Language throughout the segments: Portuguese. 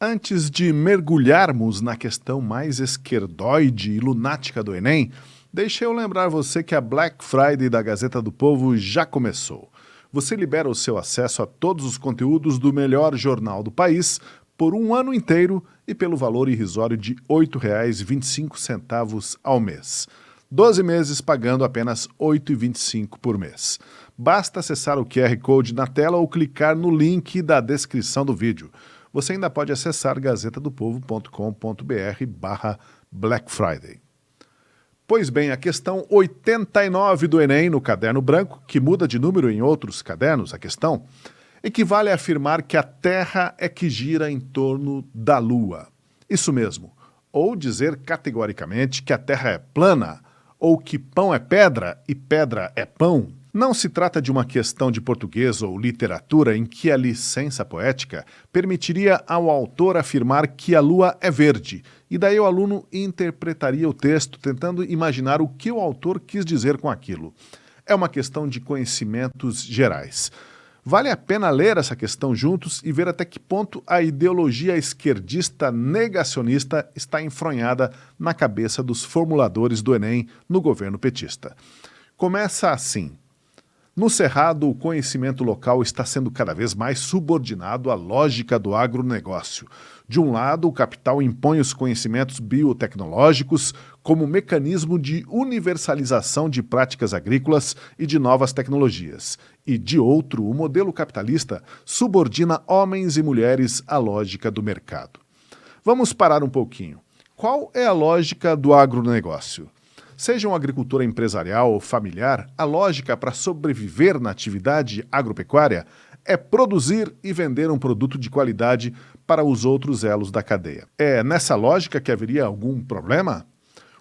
Antes de mergulharmos na questão mais esquerdoide e lunática do Enem, deixa eu lembrar você que a Black Friday da Gazeta do Povo já começou. Você libera o seu acesso a todos os conteúdos do melhor jornal do país por um ano inteiro e pelo valor irrisório de R$ 8,25 ao mês. 12 meses pagando apenas R$ 8,25 por mês. Basta acessar o QR Code na tela ou clicar no link da descrição do vídeo. Você ainda pode acessar gazetadopovo.com.br/Black Friday. Pois bem, a questão 89 do Enem no caderno branco, que muda de número em outros cadernos, a questão, equivale a afirmar que a Terra é que gira em torno da Lua. Isso mesmo. Ou dizer categoricamente que a Terra é plana, ou que pão é pedra e pedra é pão. Não se trata de uma questão de português ou literatura em que a licença poética permitiria ao autor afirmar que a lua é verde, e daí o aluno interpretaria o texto tentando imaginar o que o autor quis dizer com aquilo. É uma questão de conhecimentos gerais. Vale a pena ler essa questão juntos e ver até que ponto a ideologia esquerdista negacionista está enfronhada na cabeça dos formuladores do Enem no governo petista. Começa assim. No Cerrado, o conhecimento local está sendo cada vez mais subordinado à lógica do agronegócio. De um lado, o capital impõe os conhecimentos biotecnológicos como mecanismo de universalização de práticas agrícolas e de novas tecnologias. E, de outro, o modelo capitalista subordina homens e mulheres à lógica do mercado. Vamos parar um pouquinho. Qual é a lógica do agronegócio? Seja um agricultor empresarial ou familiar, a lógica para sobreviver na atividade agropecuária é produzir e vender um produto de qualidade para os outros elos da cadeia. É nessa lógica que haveria algum problema?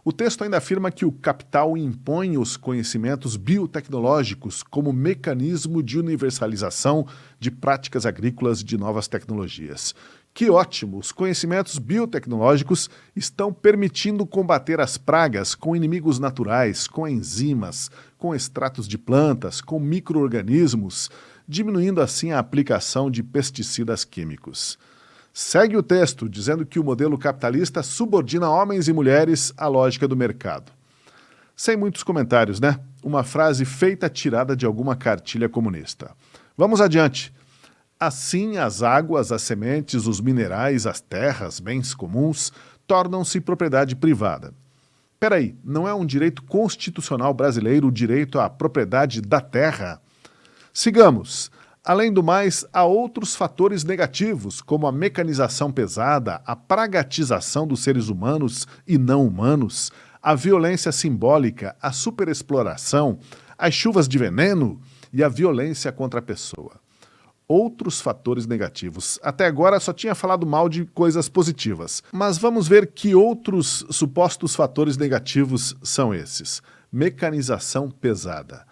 O texto ainda afirma que o capital impõe os conhecimentos biotecnológicos como mecanismo de universalização de práticas agrícolas de novas tecnologias. Que ótimo! Os conhecimentos biotecnológicos estão permitindo combater as pragas com inimigos naturais, com enzimas, com extratos de plantas, com micro-organismos, diminuindo assim a aplicação de pesticidas químicos. Segue o texto dizendo que o modelo capitalista subordina homens e mulheres à lógica do mercado. Sem muitos comentários, né? Uma frase feita tirada de alguma cartilha comunista. Vamos adiante. Assim, as águas, as sementes, os minerais, as terras, bens comuns, tornam-se propriedade privada. Peraí, não é um direito constitucional brasileiro o direito à propriedade da terra? Sigamos. Além do mais, há outros fatores negativos, como a mecanização pesada, a pragatização dos seres humanos e não humanos, a violência simbólica, a superexploração, as chuvas de veneno e a violência contra a pessoa. Outros fatores negativos. Até agora só tinha falado mal de coisas positivas. Mas vamos ver que outros supostos fatores negativos são esses. Mecanização pesada.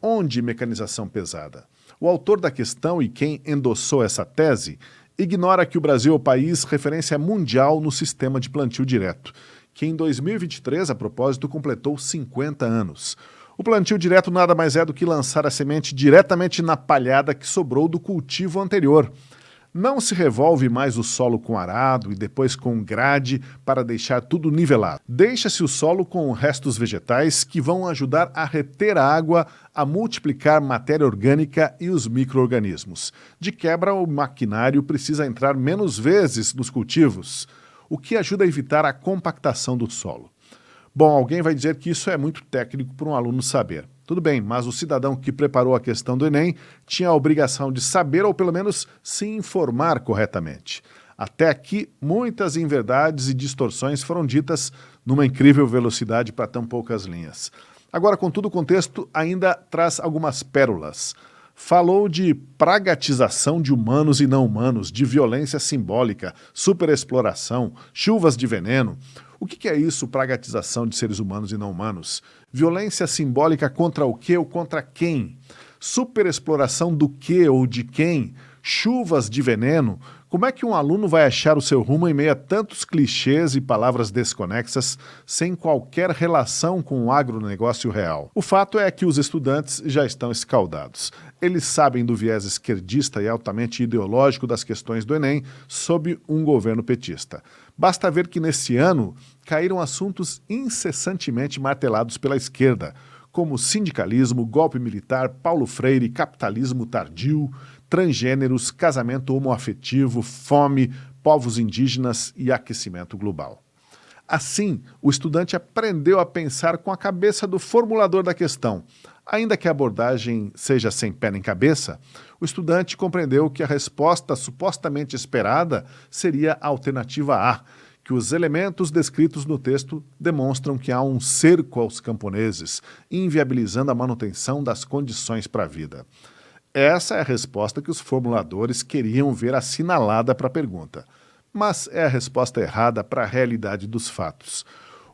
Onde mecanização pesada? O autor da questão e quem endossou essa tese ignora que o Brasil é o país referência mundial no sistema de plantio direto, que em 2023, a propósito, completou 50 anos. O plantio direto nada mais é do que lançar a semente diretamente na palhada que sobrou do cultivo anterior. Não se revolve mais o solo com arado e depois com grade para deixar tudo nivelado. Deixa-se o solo com restos vegetais que vão ajudar a reter a água, a multiplicar matéria orgânica e os micro-organismos. De quebra, o maquinário precisa entrar menos vezes nos cultivos, o que ajuda a evitar a compactação do solo. Bom, alguém vai dizer que isso é muito técnico para um aluno saber. Tudo bem, mas o cidadão que preparou a questão do Enem tinha a obrigação de saber ou pelo menos se informar corretamente. Até aqui, muitas inverdades e distorções foram ditas numa incrível velocidade para tão poucas linhas. Agora, contudo, o contexto ainda traz algumas pérolas. Falou de pragatização de humanos e não humanos, de violência simbólica, superexploração, chuvas de veneno. O que é isso, pragatização de seres humanos e não humanos? Violência simbólica contra o quê ou contra quem? Superexploração do quê ou de quem? Chuvas de veneno? Como é que um aluno vai achar o seu rumo em meio a tantos clichês e palavras desconexas, sem qualquer relação com o agronegócio real? O fato é que os estudantes já estão escaldados. Eles sabem do viés esquerdista e altamente ideológico das questões do Enem sob um governo petista. Basta ver que nesse ano caíram assuntos incessantemente martelados pela esquerda, como sindicalismo, golpe militar, Paulo Freire, capitalismo tardio, transgêneros, casamento homoafetivo, fome, povos indígenas e aquecimento global. Assim, o estudante aprendeu a pensar com a cabeça do formulador da questão. Ainda que a abordagem seja sem pé nem cabeça, o estudante compreendeu que a resposta supostamente esperada seria a alternativa A, que os elementos descritos no texto demonstram que há um cerco aos camponeses, inviabilizando a manutenção das condições para a vida. Essa é a resposta que os formuladores queriam ver assinalada para a pergunta. Mas é a resposta errada para a realidade dos fatos.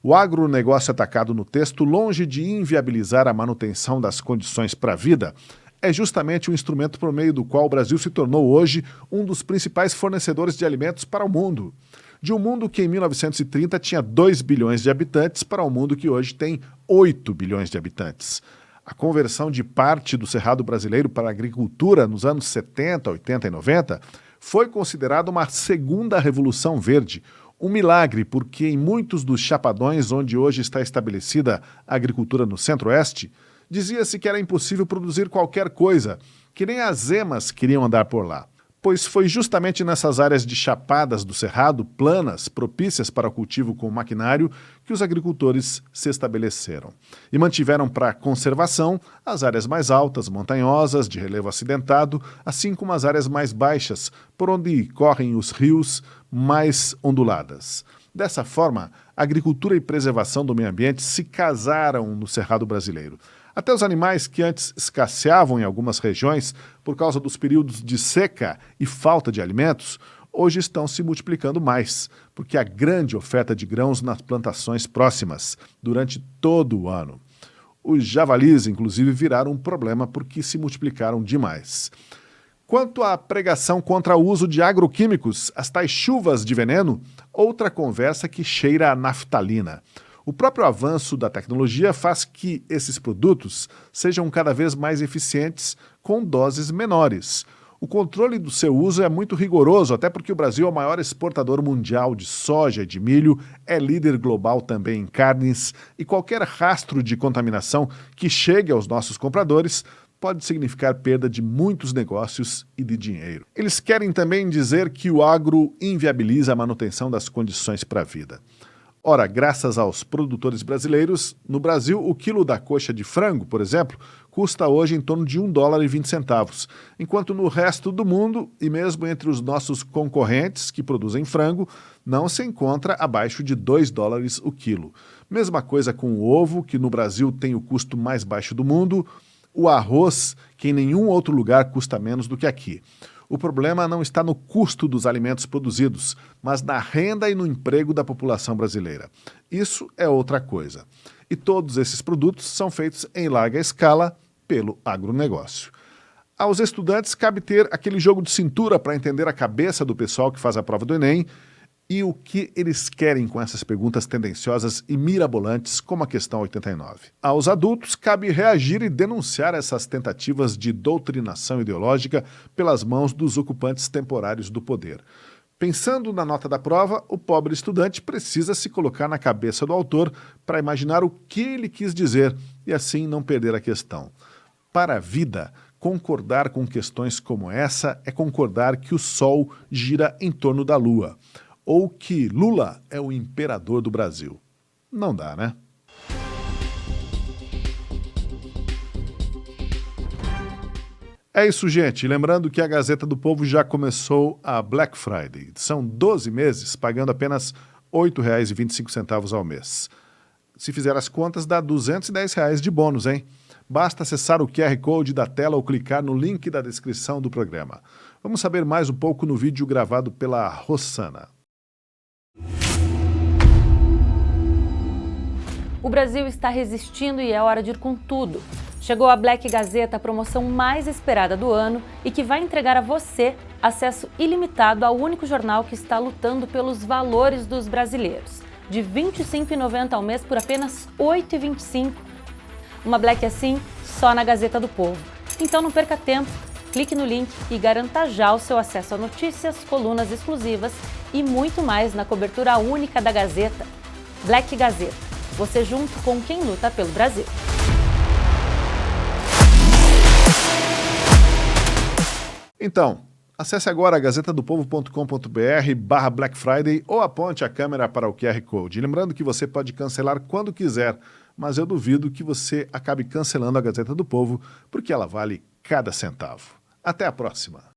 O agronegócio atacado no texto, longe de inviabilizar a manutenção das condições para a vida, é justamente um instrumento por meio do qual o Brasil se tornou hoje um dos principais fornecedores de alimentos para o mundo. De um mundo que em 1930 tinha 2 bilhões de habitantes para um mundo que hoje tem 8 bilhões de habitantes. A conversão de parte do cerrado brasileiro para a agricultura nos anos 70, 80 e 90 foi considerada uma segunda revolução verde, um milagre porque em muitos dos chapadões onde hoje está estabelecida a agricultura no centro-oeste, dizia-se que era impossível produzir qualquer coisa, que nem as emas queriam andar por lá. Pois foi justamente nessas áreas de chapadas do cerrado, planas, propícias para o cultivo com maquinário, que os agricultores se estabeleceram. E mantiveram para conservação as áreas mais altas, montanhosas, de relevo acidentado, assim como as áreas mais baixas, por onde correm os rios, mais onduladas. Dessa forma, a agricultura e preservação do meio ambiente se casaram no cerrado brasileiro. Até os animais que antes escasseavam em algumas regiões por causa dos períodos de seca e falta de alimentos, hoje estão se multiplicando mais, porque há grande oferta de grãos nas plantações próximas, durante todo o ano. Os javalis, inclusive, viraram um problema porque se multiplicaram demais. Quanto à pregação contra o uso de agroquímicos, as tais chuvas de veneno, outra conversa que cheira a naftalina. O próprio avanço da tecnologia faz que esses produtos sejam cada vez mais eficientes com doses menores. O controle do seu uso é muito rigoroso, até porque o Brasil é o maior exportador mundial de soja e de milho, é líder global também em carnes, e qualquer rastro de contaminação que chegue aos nossos compradores pode significar perda de muitos negócios e de dinheiro. Eles querem também dizer que o agro inviabiliza a manutenção das condições para a vida. Ora, graças aos produtores brasileiros, no Brasil o quilo da coxa de frango, por exemplo, custa hoje em torno de US$ 1,20, enquanto no resto do mundo, e mesmo entre os nossos concorrentes que produzem frango, não se encontra abaixo de US$ 2 o quilo. Mesma coisa com o ovo, que no Brasil tem o custo mais baixo do mundo, o arroz, que em nenhum outro lugar custa menos do que aqui. O problema não está no custo dos alimentos produzidos, mas na renda e no emprego da população brasileira. Isso é outra coisa. E todos esses produtos são feitos em larga escala pelo agronegócio. Aos estudantes cabe ter aquele jogo de cintura para entender a cabeça do pessoal que faz a prova do Enem e o que eles querem com essas perguntas tendenciosas e mirabolantes, como a questão 89. Aos adultos, cabe reagir e denunciar essas tentativas de doutrinação ideológica pelas mãos dos ocupantes temporários do poder. Pensando na nota da prova, o pobre estudante precisa se colocar na cabeça do autor para imaginar o que ele quis dizer e assim não perder a questão. Para a vida, concordar com questões como essa é concordar que o Sol gira em torno da Lua, ou que Lula é o imperador do Brasil. Não dá, né? É isso, gente. Lembrando que a Gazeta do Povo já começou a Black Friday. São 12 meses pagando apenas R$ 8,25 ao mês. Se fizer as contas, dá R$ 210 de bônus, hein? Basta acessar o QR Code da tela ou clicar no link da descrição do programa. Vamos saber mais um pouco no vídeo gravado pela Rossana. O Brasil está resistindo e é hora de ir com tudo. Chegou a Black Gazeta, a promoção mais esperada do ano e que vai entregar a você acesso ilimitado ao único jornal que está lutando pelos valores dos brasileiros. De R$ 25,90 ao mês por apenas R$ 8,25. Uma Black assim, só na Gazeta do Povo. Então não perca tempo, clique no link e garanta já o seu acesso a notícias, colunas exclusivas e muito mais na cobertura única da Gazeta. Black Gazeta, você junto com quem luta pelo Brasil. Então, acesse agora gazetadopovo.com.br/Black Friday ou aponte a câmera para o QR Code. Lembrando que você pode cancelar quando quiser, mas eu duvido que você acabe cancelando a Gazeta do Povo, porque ela vale cada centavo. Até a próxima!